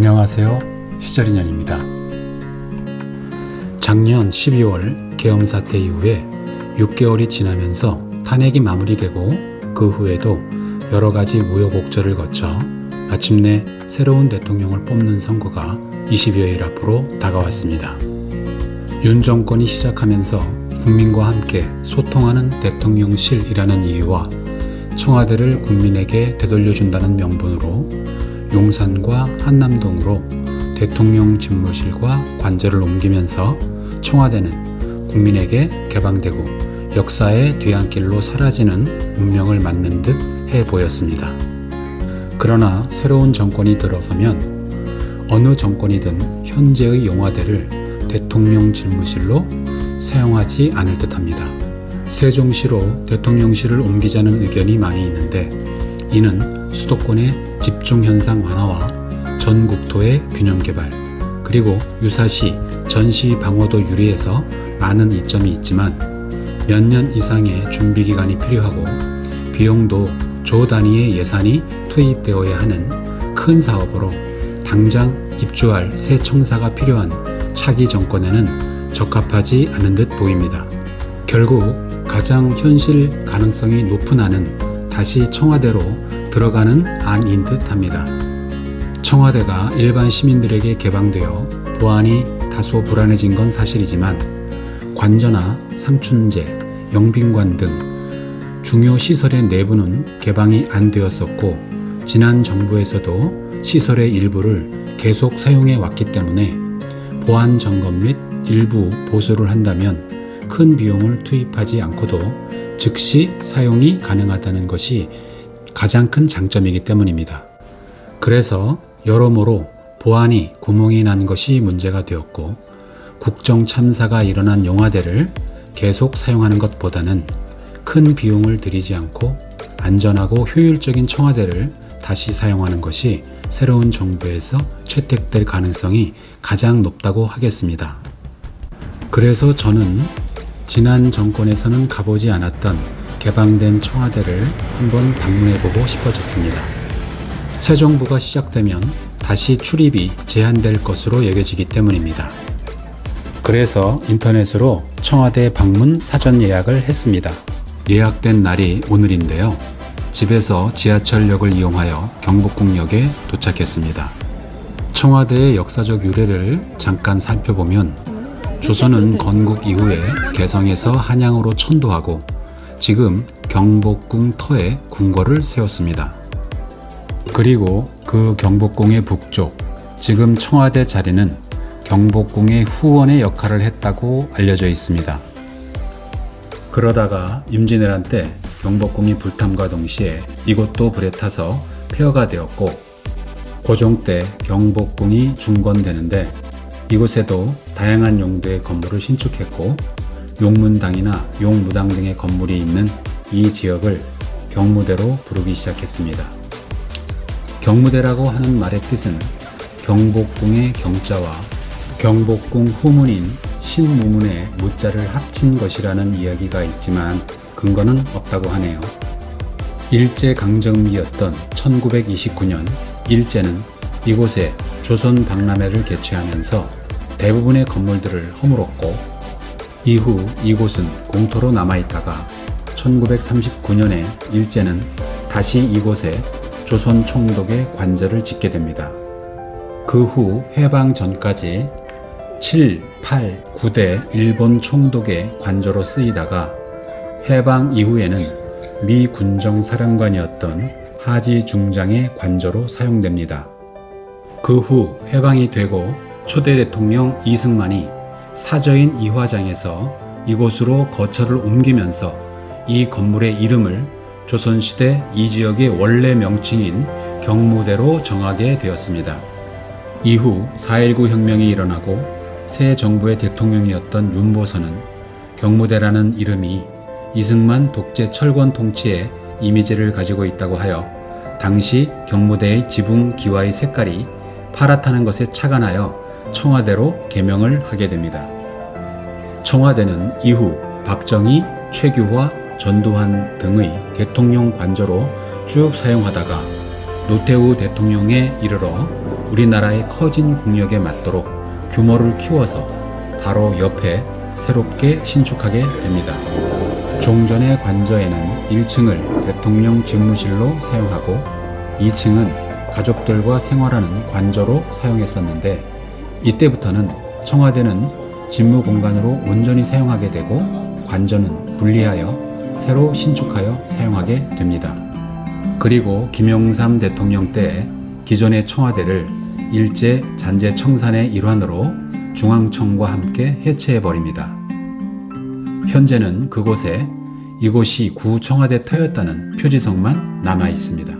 안녕하세요. 시절인연입니다. 작년 12월 계엄 사태 이후에 6개월이 지나면서 탄핵이 마무리되고 그 후에도 여러 가지 우여곡절을 거쳐 마침내 새로운 대통령을 뽑는 선거가 20여일 앞으로 다가왔습니다. 윤 정권이 시작하면서 국민과 함께 소통하는 대통령실이라는 이유와 청와대를 국민에게 되돌려준다는 명분으로 용산과 한남동으로 대통령 집무실과 관저를 옮기면서 청와대는 국민에게 개방되고 역사의 뒤안길로 사라지는 운명을 맞는 듯 해 보였습니다. 그러나 새로운 정권이 들어서면 어느 정권이든 현재의 용화대를 대통령 집무실로 사용하지 않을 듯합니다. 세종시로 대통령실을 옮기자는 의견이 많이 있는데 이는 수도권의 집중현상 완화와 전 국토의 균형 개발, 그리고 유사시 전시 방어도 유리해서 많은 이점이 있지만 몇 년 이상의 준비 기간이 필요하고 비용도 조 단위의 예산이 투입되어야 하는 큰 사업으로 당장 입주할 새 청사가 필요한 차기 정권에는 적합하지 않은 듯 보입니다. 결국 가장 현실 가능성이 높은 안은 다시 청와대로 들어가는 안인 듯 합니다. 청와대가 일반 시민들에게 개방되어 보안이 다소 불안해진 건 사실이지만 관저나 상춘제, 영빈관 등 중요 시설의 내부는 개방이 안 되었었고 지난 정부에서도 시설의 일부를 계속 사용해 왔기 때문에 보안 점검 및 일부 보수를 한다면 큰 비용을 투입하지 않고도 즉시 사용이 가능하다는 것이 가장 큰 장점이기 때문입니다. 그래서 여러모로 보안이 구멍이 난 것이 문제가 되었고 국정 참사가 일어난 용화대를 계속 사용하는 것보다는 큰 비용을 들이지 않고 안전하고 효율적인 청와대를 다시 사용하는 것이 새로운 정부에서 채택될 가능성이 가장 높다고 하겠습니다. 그래서 저는 지난 정권에서는 가보지 않았던 개방된 청와대를 한번 방문해보고 싶어졌습니다. 새 정부가 시작되면 다시 출입이 제한될 것으로 여겨지기 때문입니다. 그래서 인터넷으로 청와대 방문 사전 예약을 했습니다. 예약된 날이 오늘인데요. 집에서 지하철역을 이용하여 경복궁역에 도착했습니다. 청와대의 역사적 유래를 잠깐 살펴보면 조선은 건국 이후에 개성에서 한양으로 천도하고 지금 경복궁 터에 궁궐을 세웠습니다. 그리고 그 경복궁의 북쪽, 지금 청와대 자리는 경복궁의 후원의 역할을 했다고 알려져 있습니다. 그러다가 임진왜란 때 경복궁이 불탐과 동시에 이곳도 불에 타서 폐허가 되었고 고종 때 경복궁이 중건되는데 이곳에도 다양한 용도의 건물을 신축했고 용문당이나 용무당 등의 건물이 있는 이 지역을 경무대로 부르기 시작했습니다. 경무대라고 하는 말의 뜻은 경복궁의 경자와 경복궁 후문인 신무문의 무자를 합친 것이라는 이야기가 있지만 근거는 없다고 하네요. 일제강점기였던 1929년 일제는 이곳에 조선 박람회를 개최하면서 대부분의 건물들을 허물었고 이후 이곳은 공터로 남아있다가 1939년에 일제는 다시 이곳에 조선 총독의 관저를 짓게 됩니다. 그 후 해방 전까지 7, 8, 9대 일본 총독의 관저로 쓰이다가 해방 이후에는 미 군정사령관이었던 하지 중장의 관저로 사용됩니다. 그 후 해방이 되고 초대 대통령 이승만이 사저인 이화장에서 이곳으로 거처를 옮기면서 이 건물의 이름을 조선시대 이 지역의 원래 명칭인 경무대로 정하게 되었습니다. 이후 4.19 혁명이 일어나고 새 정부의 대통령이었던 윤보선은 경무대라는 이름이 이승만 독재 철권 통치의 이미지를 가지고 있다고 하여 당시 경무대의 지붕 기와의 색깔이 파랗다는 것에 착안하여 청와대로 개명을 하게 됩니다. 청와대는 이후 박정희, 최규화, 전두환 등의 대통령 관저로 쭉 사용하다가 노태우 대통령에 이르러 우리나라의 커진 국력에 맞도록 규모를 키워서 바로 옆에 새롭게 신축하게 됩니다. 종전의 관저에는 1층을 대통령 집무실로 사용하고 2층은 가족들과 생활하는 관저로 사용했었는데, 이때부터는 청와대는 집무 공간으로 온전히 사용하게 되고 관저는 분리하여 새로 신축하여 사용하게 됩니다. 그리고 김영삼 대통령 때 기존의 청와대를 일제 잔재 청산의 일환으로 중앙청과 함께 해체해버립니다. 현재는 그곳에 이곳이 구 청와대 터였다는 표지석만 남아 있습니다.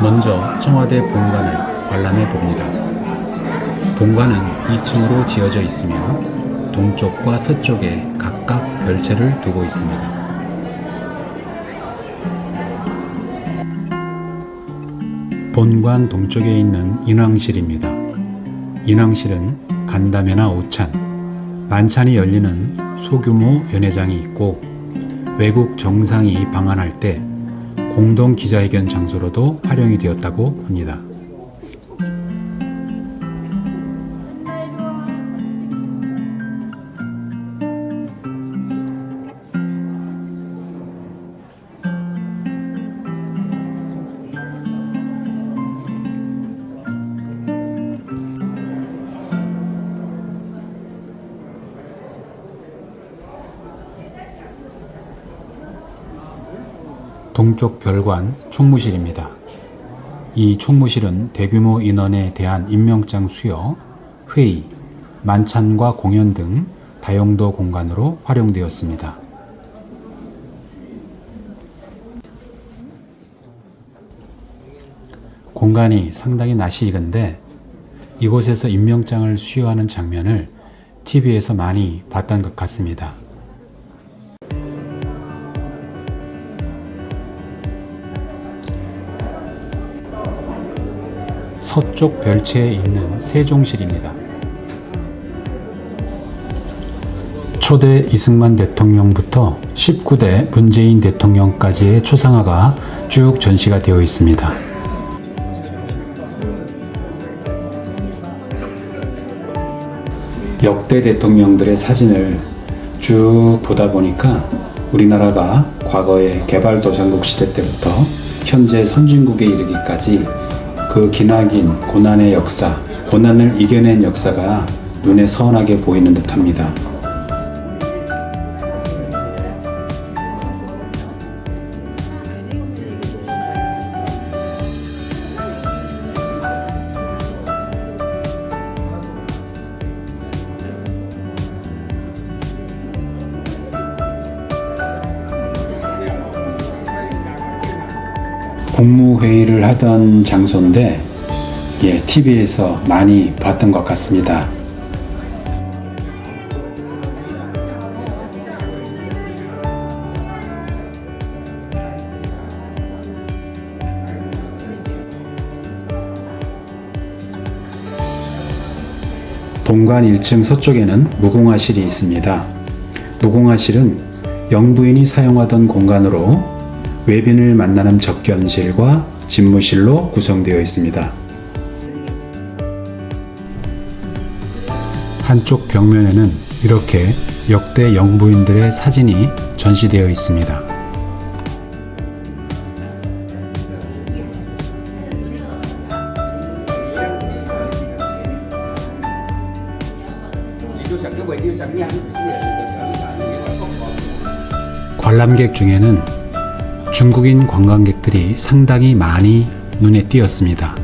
먼저 청와대 본관을 관람해 봅니다. 본관은 2층으로 지어져 있으며 동쪽과 서쪽에 각각 별채를 두고 있습니다. 본관 동쪽에 있는 인왕실입니다. 인왕실은 간담회나 오찬, 만찬이 열리는 소규모 연회장이 있고 외국 정상이 방한할 때 공동 기자회견 장소로도 활용이 되었다고 합니다. 동쪽 별관 총무실입니다. 이 총무실은 대규모 인원에 대한 임명장 수여, 회의, 만찬과 공연 등 다용도 공간으로 활용되었습니다. 공간이 상당히 낯이 익은데 이곳에서 임명장을 수여하는 장면을 TV에서 많이 봤던 것 같습니다. 서쪽 별채에 있는 세종실입니다. 초대 이승만 대통령부터 19대 문재인 대통령까지의 초상화가 쭉 전시가 되어 있습니다. 역대 대통령들의 사진을 쭉 보다 보니까 우리나라가 과거의 개발도상국 시대 때부터 현재 선진국에 이르기까지 그 기나긴 고난의 역사, 고난을 이겨낸 역사가 눈에 선하게 보이는 듯합니다. 국무회의를 하던 장소인데 TV에서 많이 봤던 것 같습니다. 본관 1층 서쪽에는 무공화실이 있습니다. 무공화실은 영부인이 사용하던 공간으로 외빈을 만나는 접견실과 집무실로 구성되어 있습니다. 한쪽 벽면에는 이렇게 역대 영부인들의 사진이 전시되어 있습니다. 관람객 중에는 중국인 관광객들이 상당히 많이 눈에 띄었습니다.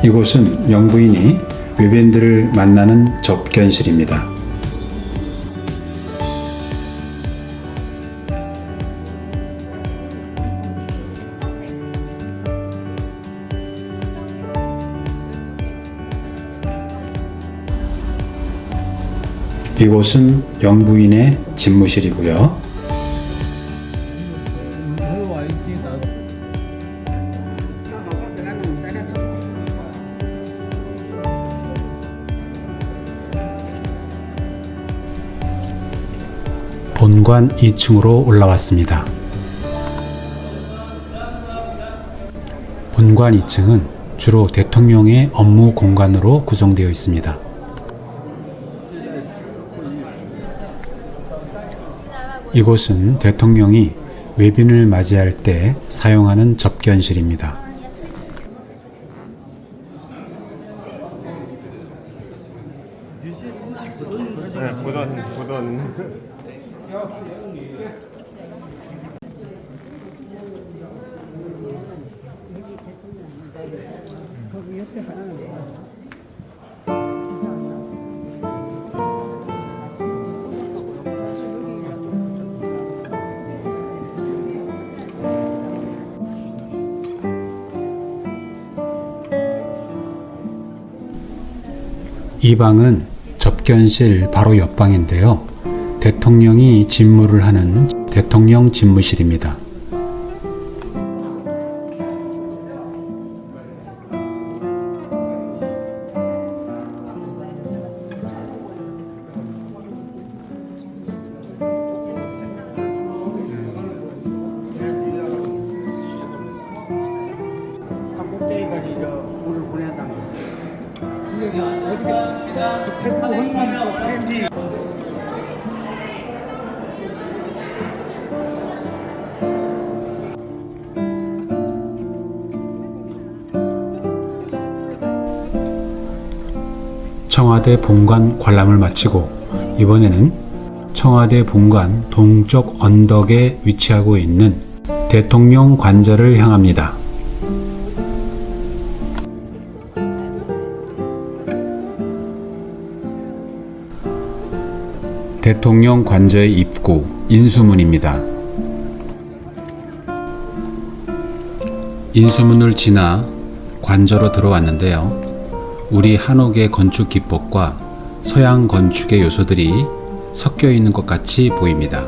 이곳은 영부인이 외빈들을 만나는 접견실입니다. 이곳은 영부인의 집무실이고요. 본관 2층으로 올라왔습니다. 본관 2층은 주로 대통령의 업무 공간으로 구성되어 있습니다. 이곳은 대통령이 외빈을 맞이할 때 사용하는 접견실입니다. 보던. 이 방은 접견실 바로 옆방인데요. 대통령이 집무를 하는 대통령 집무실입니다. 청와대 본관 관람을 마치고 이번에는 청와대 본관 동쪽 언덕에 위치하고 있는 대통령 관저를 향합니다. 대통령 관저의 입구 인수문입니다. 인수문을 지나 관저로 들어왔는데요. 우리 한옥의 건축 기법과 서양 건축의 요소들이 섞여 있는 것 같이 보입니다.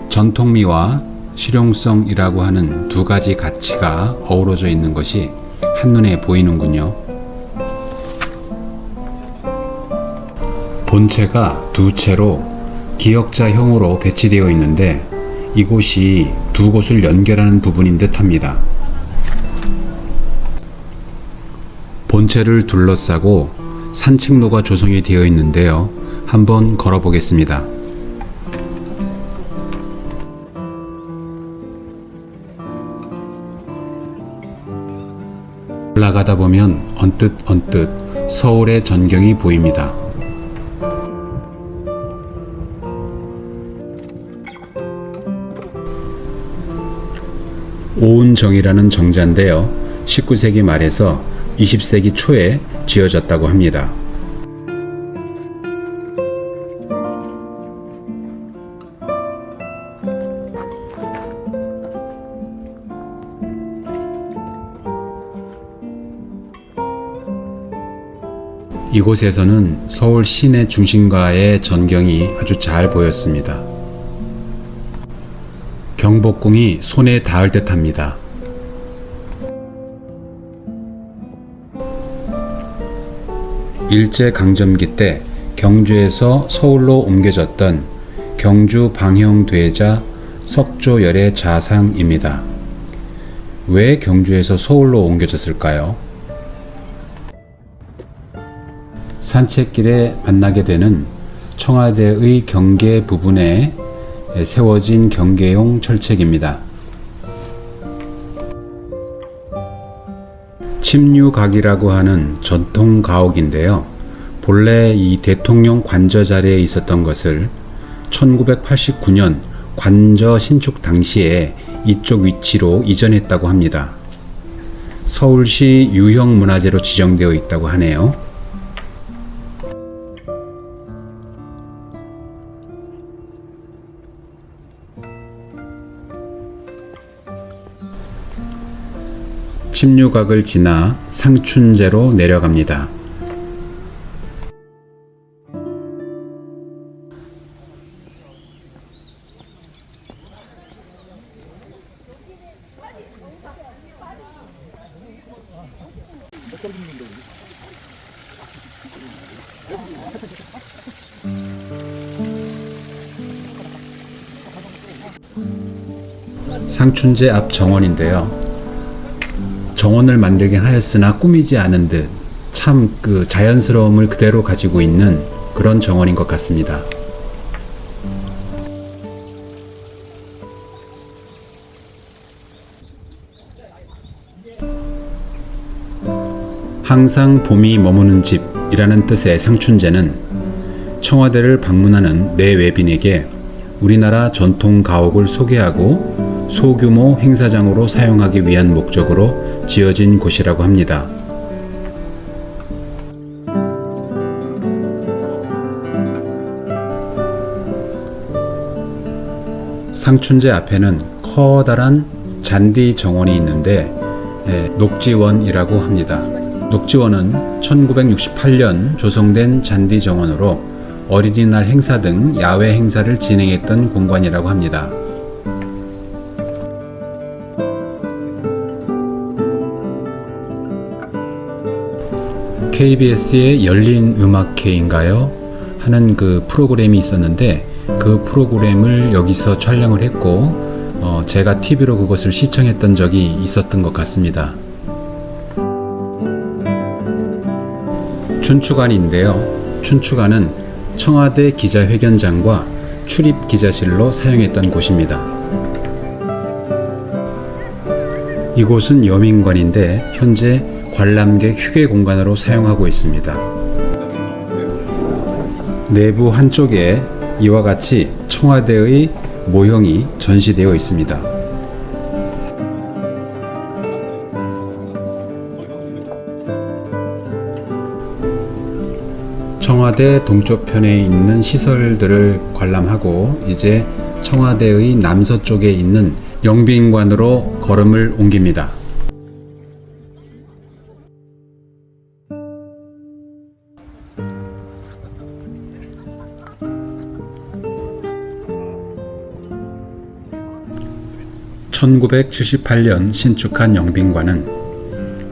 전통미와 실용성이라고 하는 두 가지 가치가 어우러져 있는 것이 한눈에 보이는군요. 본체가 두 채로 기역자형으로 배치되어 있는데 이곳이 두 곳을 연결하는 부분인 듯 합니다. 본체를 둘러싸고 산책로가 조성이 되어 있는데요. 한번 걸어보겠습니다. 올라가다 보면 언뜻 서울의 전경이 보입니다. 오운정이라는 정자인데요. 19세기 말에서 20세기 초에 지어졌다고 합니다. 이곳에서는 서울 시내 중심가의 전경이 아주 잘 보였습니다. 경복궁이 손에 닿을 듯합니다. 일제강점기 때 경주에서 서울로 옮겨졌던 경주 방형대자 석조열의 자상입니다. 왜 경주에서 서울로 옮겨졌을까요? 산책길에 만나게 되는 청와대의 경계 부분에 세워진 경계용 철책입니다. 침류각이라고 하는 전통 가옥인데요. 본래 이 대통령 관저 자리에 있었던 것을 1989년 관저 신축 당시에 이쪽 위치로 이전했다고 합니다. 서울시 유형문화재로 지정되어 있다고 하네요. 침류각을 지나 상춘제로 내려갑니다. 상춘제 앞 정원인데요. 정원을 만들긴 하였으나 꾸미지 않은 듯 참 그 자연스러움을 그대로 가지고 있는 그런 정원인 것 같습니다. 항상 봄이 머무는 집이라는 뜻의 상춘제는 청와대를 방문하는 내외빈에게 우리나라 전통 가옥을 소개하고 소규모 행사장으로 사용하기 위한 목적으로 지어진 곳이라고 합니다. 상춘제 앞에는 커다란 잔디 정원이 있는데 녹지원이라고 합니다. 녹지원은 1968년 조성된 잔디 정원으로 어린이날 행사 등 야외 행사를 진행했던 공간이라고 합니다. KBS의 열린 음악회인가요? 하는 그 프로그램이 있었는데 그 프로그램을 여기서 촬영을 했고 제가 TV로 그것을 시청했던 적이 있었던 것 같습니다. 춘추관인데요. 춘추관은 청와대 기자회견장과 출입 기자실로 사용했던 곳입니다. 이곳은 여민관인데 현재 관람객 휴게 공간으로 사용하고 있습니다. 내부 한쪽에 이와 같이 청와대의 모형이 전시되어 있습니다. 청와대 동쪽편에 있는 시설들을 관람하고 이제 청와대의 남서쪽에 있는 영빈관으로 걸음을 옮깁니다. (1978년) 신축한 영빈관은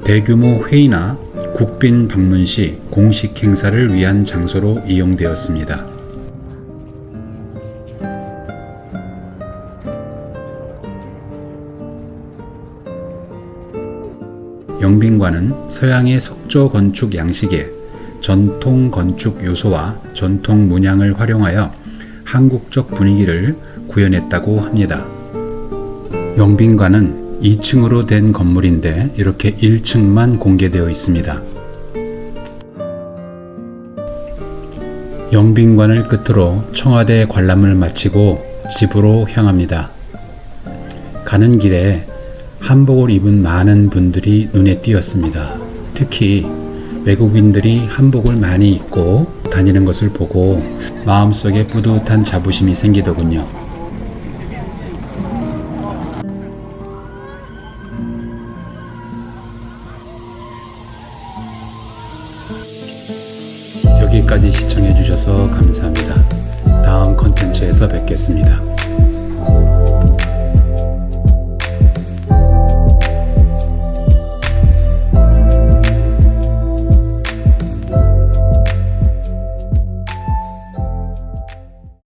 대규모 회의나 국빈 방문 시 공식 행사를 위한 장소로 이용되었습니다. 영빈관은 서양의 석조 건축 양식의 전통 건축 요소와 전통 문양을 활용하여 한국적 분위기를 구현했다고 합니다. 영빈관은 2층으로 된 건물인데 이렇게 1층만 공개되어 있습니다. 영빈관을 끝으로 청와대 관람을 마치고 집으로 향합니다. 가는 길에 한복을 입은 많은 분들이 눈에 띄었습니다. 특히 외국인들이 한복을 많이 입고 다니는 것을 보고 마음속에 뿌듯한 자부심이 생기더군요. 여기까지 시청해 주셔서 감사합니다. 다음 컨텐츠에서 뵙겠습니다.